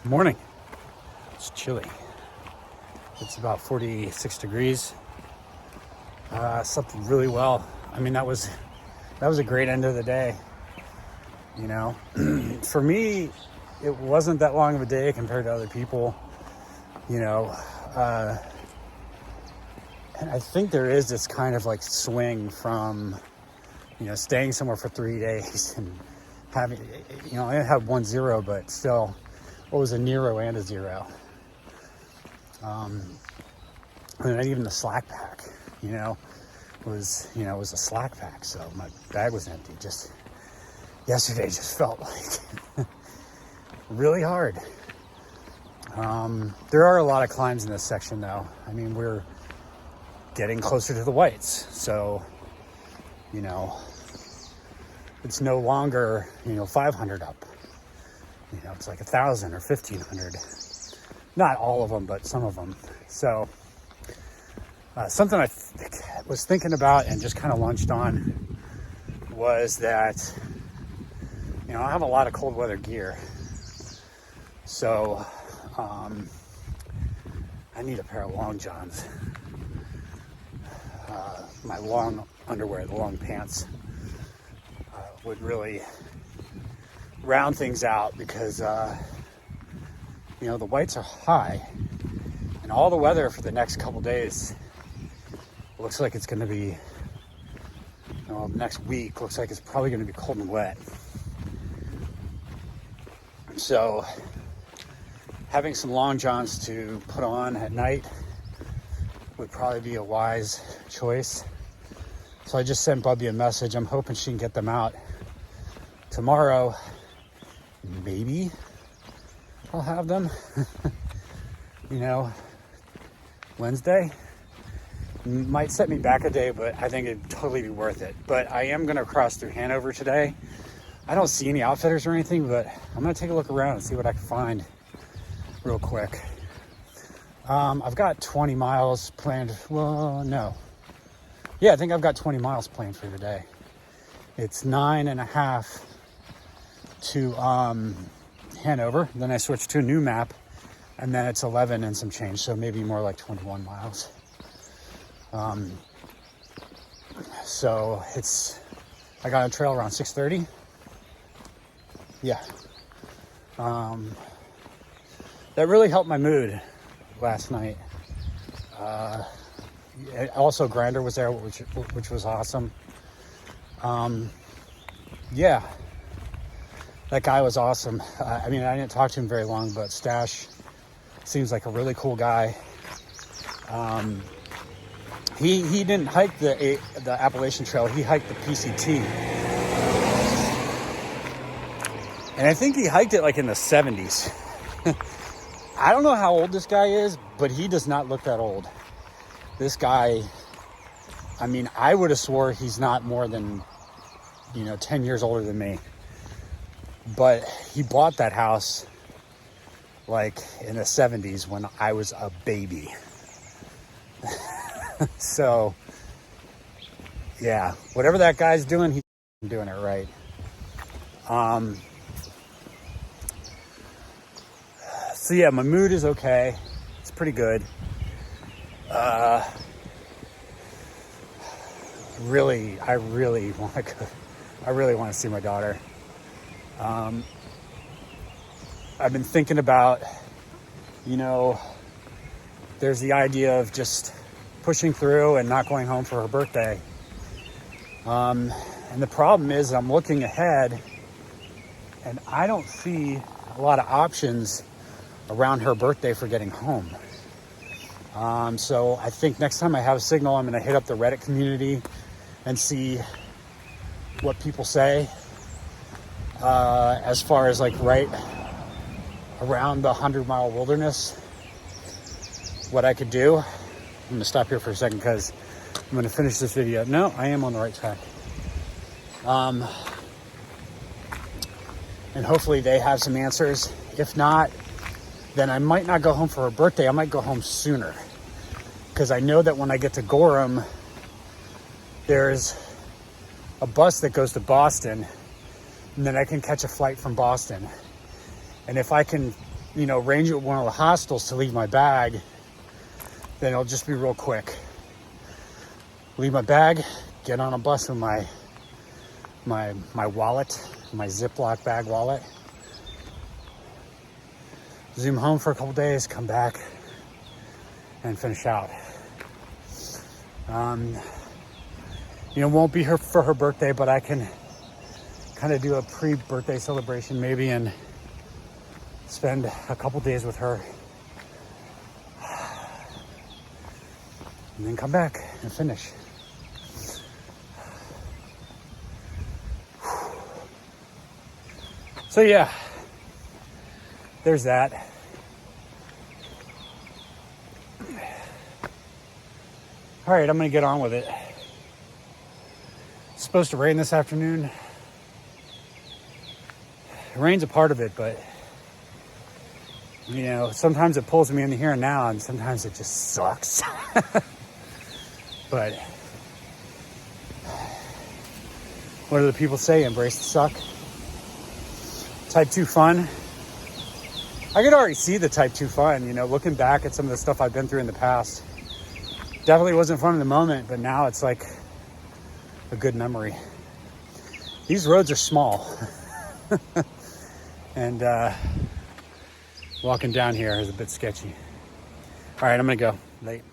Morning. It's chilly. It's about 46 degrees. Slept really well. I mean, that was a great end of the day. You know, for me, it wasn't that long of a day compared to other people. You know, and I think there is this kind of like swing from, you know, staying somewhere for 3 days and having, you know, I had 1-0, but still, what was a Nero and a 0. And then even the slack pack, was a slack pack. So my bag was empty. Just yesterday just felt like really hard. There are a lot of climbs in this section though. I mean, we're getting closer to the whites. So, you know, it's no longer, 500 up. It's like 1,000 or 1,500. Not all of them, but some of them. So something I was thinking about and just kind of lunched on was that, I have a lot of cold weather gear. So I need a pair of long johns. My long underwear, the long pants, would really round things out because, the whites are high and all the weather for the next couple days looks like it's going to be, next week looks like it's probably going to be cold and wet. So having some long johns to put on at night would probably be a wise choice. So I just sent Bubby a message. I'm hoping she can get them out tomorrow. Maybe I'll have them, Wednesday. Might set me back a day, but I think it'd totally be worth it. But I am going to cross through Hanover today. I don't see any outfitters or anything, but I'm going to take a look around and see what I can find real quick. I've got 20 miles planned. Well, no. Yeah, I think I've got 20 miles planned for today. It's 9.5 to Hanover. Then I switch to a new map, and then it's 11 and some change, so maybe more like 21 miles. So I got on trail around 6:30. Yeah. That really helped my mood last night. Also Grinder was there, which was awesome. Yeah, that guy was awesome. I mean, I didn't talk to him very long, but Stash seems like a really cool guy. He didn't hike the Appalachian Trail. He hiked the PCT. And I think he hiked it like in the 70s. I don't know how old this guy is, but he does not look that old. This guy, I mean, I would have swore he's not more than, 10 years older than me. But he bought that house like in the 70s when I was a baby. So, yeah, whatever that guy's doing, he's doing it right. So yeah, my mood is okay. It's pretty good. I really want to go. I really want to see my daughter. I've been thinking about, there's the idea of just pushing through and not going home for her birthday. And the problem is I'm looking ahead and I don't see a lot of options around her birthday for getting home. So I think next time I have a signal, I'm going to hit up the Reddit community and see what people say as far as like right around the 100-mile wilderness, what I could do. I'm going to stop here for a second because I'm going to finish this video. No, I am on the right track. And hopefully they have some answers. If not, then I might not go home for her birthday. I might go home sooner. Because I know that when I get to Gorham, there's a bus that goes to Boston, and then I can catch a flight from Boston. And if I can arrange it with one of the hostels to leave my bag, then it'll just be real quick. Leave my bag, get on a bus with my wallet, my Ziploc bag wallet. Zoom home for a couple days, come back, and finish out. Won't be her for her birthday, but I can kind of do a pre-birthday celebration maybe and spend a couple days with her. And then come back and finish. So yeah, there's that. All right, I'm gonna get on with it. It's supposed to rain this afternoon. Rain's a part of it, but sometimes it pulls me in the here and now, and sometimes it just sucks. But what do the people say? Embrace the suck. Type 2 fun. I could already see the type 2 fun, looking back at some of the stuff I've been through in the past. Definitely wasn't fun in the moment, but now it's like a good memory. These roads are small. And walking down here is a bit sketchy. All right, I'm gonna go. Late.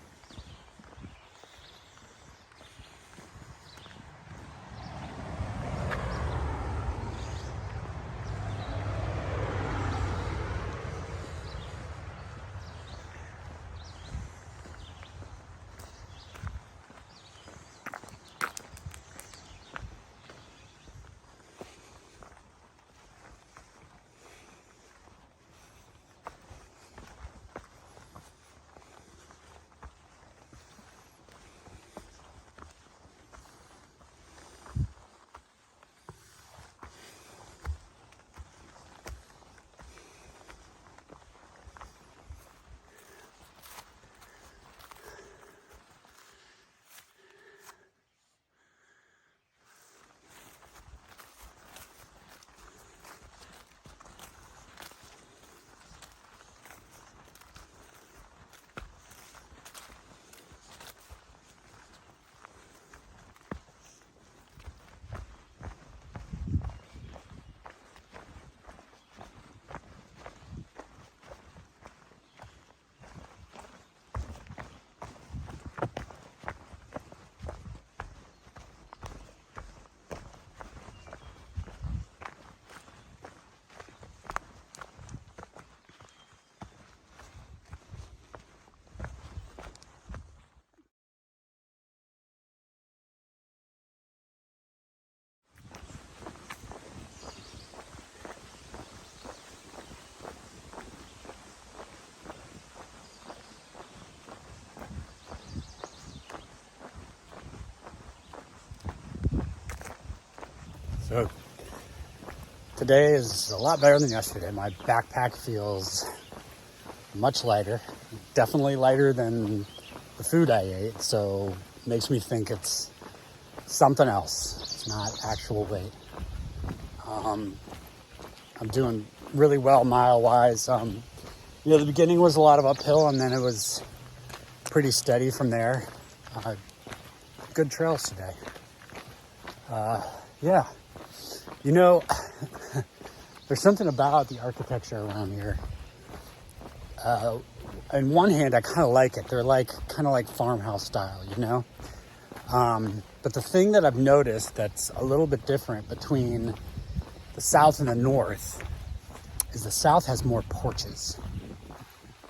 So today is a lot better than yesterday. My backpack feels much lighter, definitely lighter than the food I ate. So it makes me think it's something else. It's not actual weight. I'm doing really well mile-wise. The beginning was a lot of uphill, and then it was pretty steady from there. Good trails today. Yeah. There's something about the architecture around here. On one hand, I kind of like it. They're kind of like farmhouse style, But the thing that I've noticed that's a little bit different between the South and the North is the South has more porches,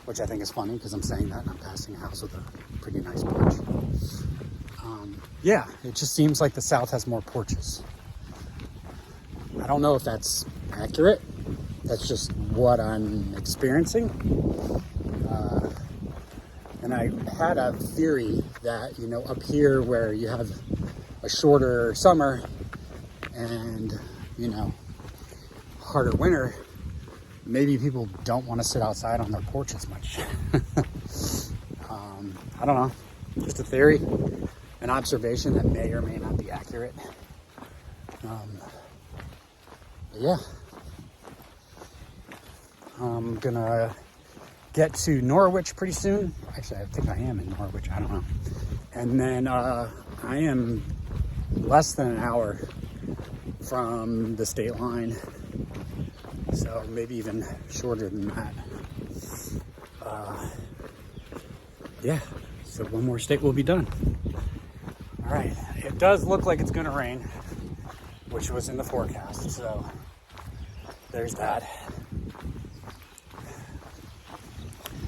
which I think is funny because I'm saying that and I'm passing a house with a pretty nice porch. Yeah, it just seems like the South has more porches. I don't know if that's accurate. That's just what I'm experiencing. And I had a theory that, up here where you have a shorter summer and, harder winter, maybe people don't want to sit outside on their porch as much. I don't know. Just a theory, an observation that may or may not be accurate. But yeah. I'm gonna get to Norwich pretty soon. Actually, I think I am in Norwich, I don't know. And then I am less than an hour from the state line, so maybe even shorter than that. Yeah, so one more state will be done. All right, it does look like it's gonna rain, which was in the forecast, so there's that.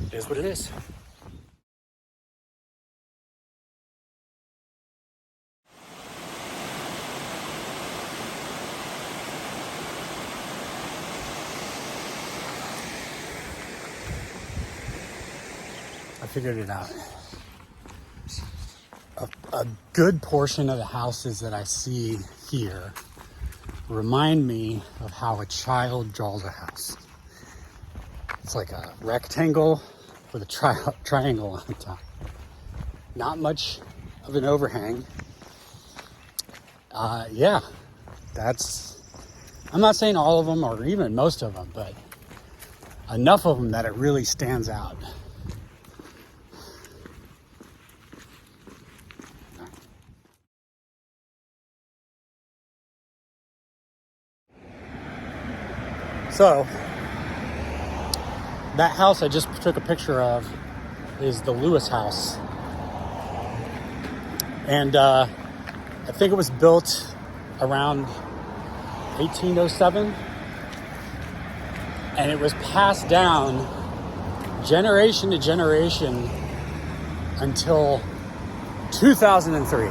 It is what it is. I figured it out. A good portion of the houses that I see here remind me of how a child draws a house. It's like a rectangle with a triangle on the top. Not much of an overhang. Yeah, I'm not saying all of them or even most of them, but enough of them that it really stands out. So, that house I just took a picture of is the Lewis house. And I think it was built around 1807. And it was passed down generation to generation until 2003.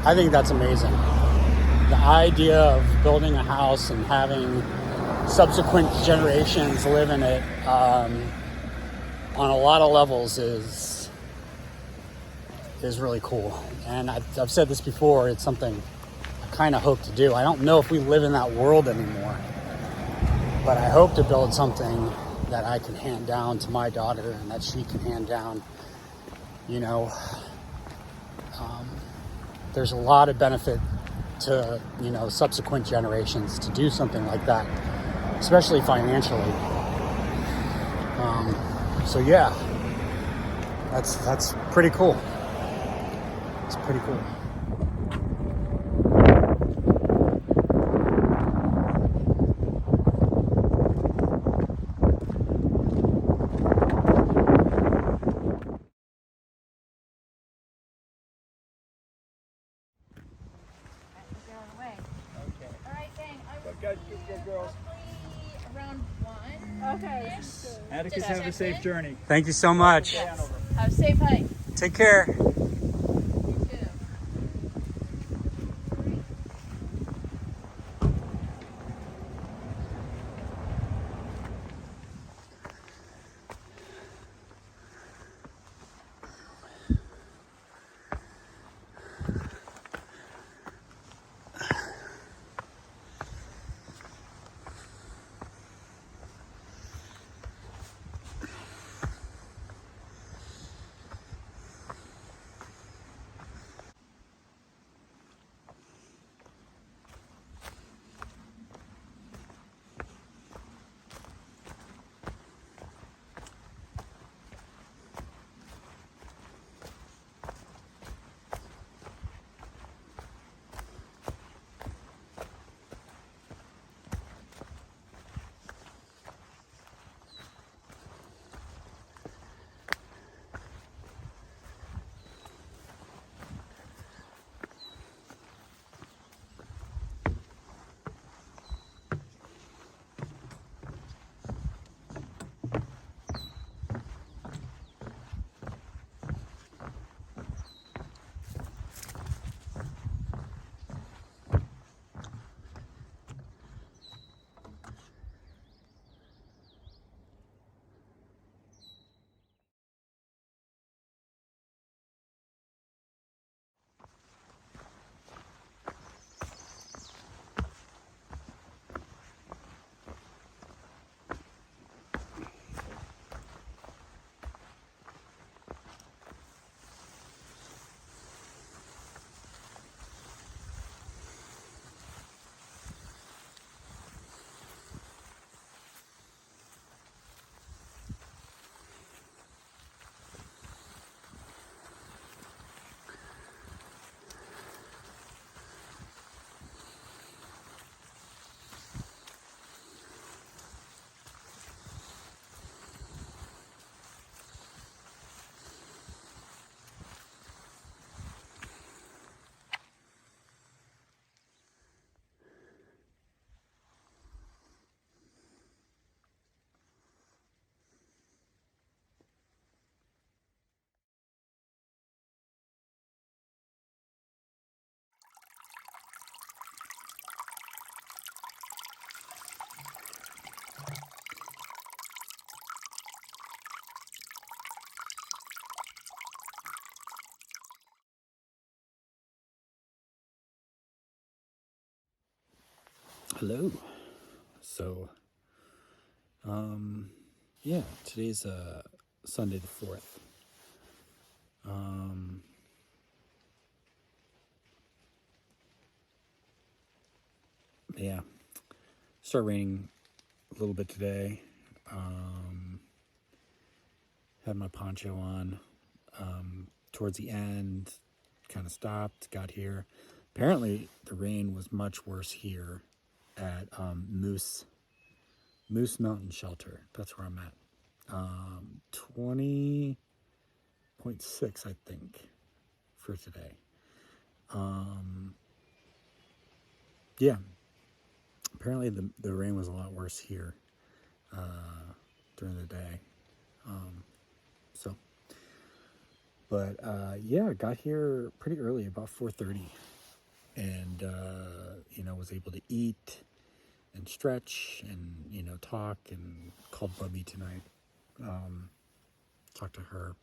I think that's amazing. The idea of building a house and having subsequent generations live in it on a lot of levels is really cool. And I've said this before, it's something I kind of hope to do. I don't know if we live in that world anymore, but I hope to build something that I can hand down to my daughter and that she can hand down. You know, there's a lot of benefit to, subsequent generations to do something like that, especially financially. So yeah, that's pretty cool. It's pretty cool. Okay. Atticus, have a safe journey. Thank you so much. Yes. Have a safe hike. Take care. You too. Hello. So, yeah, today's Sunday the 4th. Yeah, started raining a little bit today. Had my poncho on. Towards the end, kind of stopped, got here. Apparently, the rain was much worse here at Moose Mountain Shelter. That's where I'm at. 20.6, I think, for today. Yeah, apparently the rain was a lot worse here during the day. So, but yeah, I got here pretty early, about 4:30, and was able to eat and stretch and talk, and called Bubby tonight. Talked to her.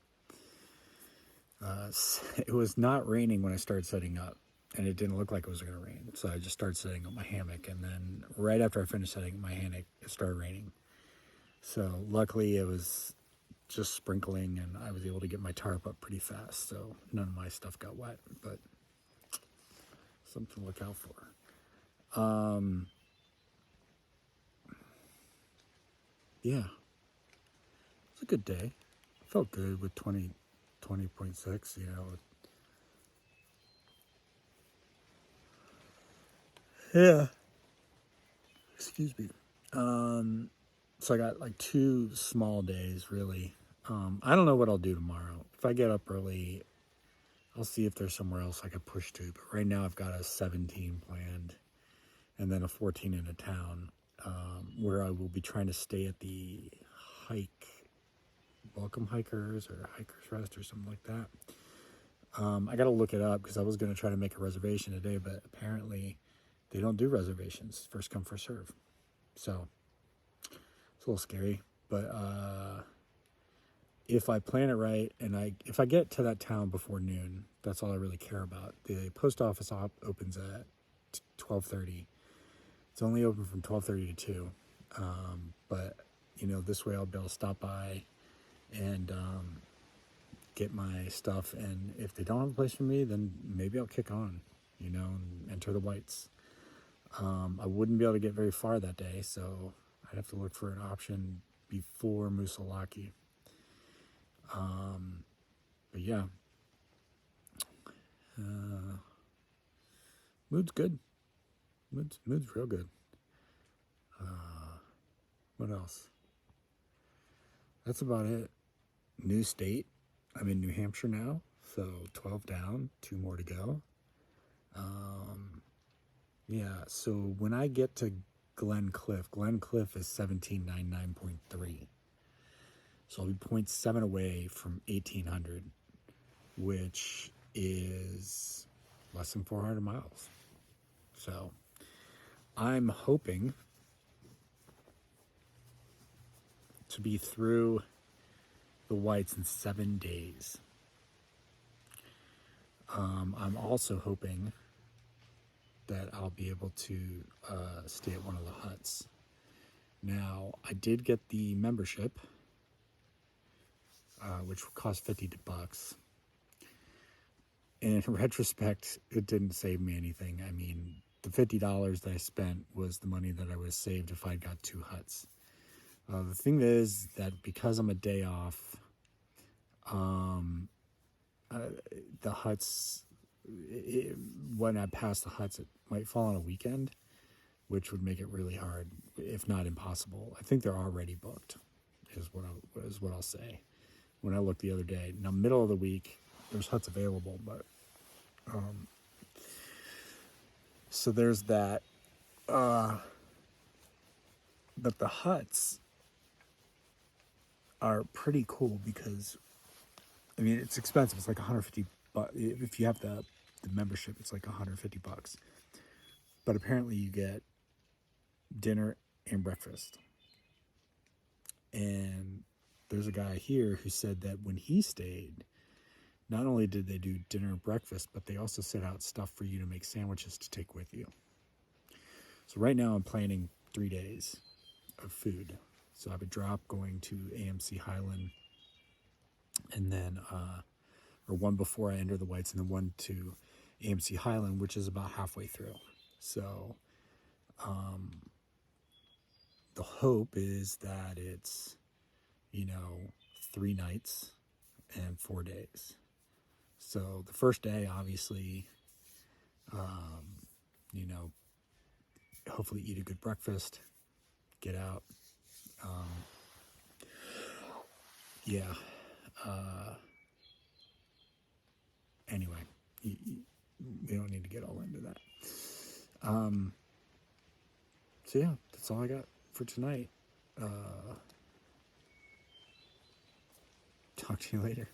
It was not raining when I started setting up, and it didn't look like it was going to rain. So I just started setting up my hammock, and then right after I finished setting up my hammock, it started raining. So luckily it was just sprinkling, and I was able to get my tarp up pretty fast, so none of my stuff got wet, but something to look out for. Yeah, it's a good day. Felt good with 20.6, Yeah. Excuse me. So I got like 2 small days, really. I don't know what I'll do tomorrow. If I get up early, I'll see if there's somewhere else I could push to. But right now I've got a 17 planned and then a 14 in a town, where I will be trying to stay at the Welcome Hikers or Hikers Rest or something like that. I got to look it up because I was going to try to make a reservation today, but apparently they don't do reservations. First come, first serve. So it's a little scary, but if I plan it right and if I get to that town before noon, that's all I really care about. The post office opens at 12:30. It's only open from 12:30 to 2. But this way I'll be able to stop by and get my stuff. And if they don't have a place for me, then maybe I'll kick on, and enter the whites. I wouldn't be able to get very far that day, so I'd have to look for an option before Musalaki. But yeah, mood's good. Mood's real good. What else? That's about it. New state. I'm in New Hampshire now, so 12 down, 2 more to go. Yeah, so when I get to Glen Cliff is 1799.3. So I'll be 0.7 away from 1800, which is less than 400 miles. So I'm hoping to be through the whites in 7 days. I'm also hoping that I'll be able to stay at one of the huts. Now, I did get the membership, which would cost $50. And in retrospect, it didn't save me anything. I mean, the $50 that I spent was the money that I would have saved if I got 2 huts. The thing is that because I'm a day off, the huts, when I pass the huts, it might fall on a weekend, which would make it really hard, if not impossible. I think they're already booked, is what I'll say. When I looked the other day, now middle of the week, there's huts available, but so there's that. But the huts are pretty cool because, I mean, it's expensive. It's like $150. If you have the membership, it's like $150. But apparently you get dinner and breakfast. And there's a guy here who said that when he stayed, not only did they do dinner and breakfast, but they also set out stuff for you to make sandwiches to take with you. So right now I'm planning 3 days of food. So I have a drop going to AMC Highland, and then or one before I enter the Whites, and then one to AMC Highland, which is about halfway through. So the hope is that it's, 3 nights and 4 days. So the first day, obviously, hopefully eat a good breakfast, get out. Yeah. Anyway, we don't need to get all into that. So yeah, that's all I got for tonight. Talk to you later.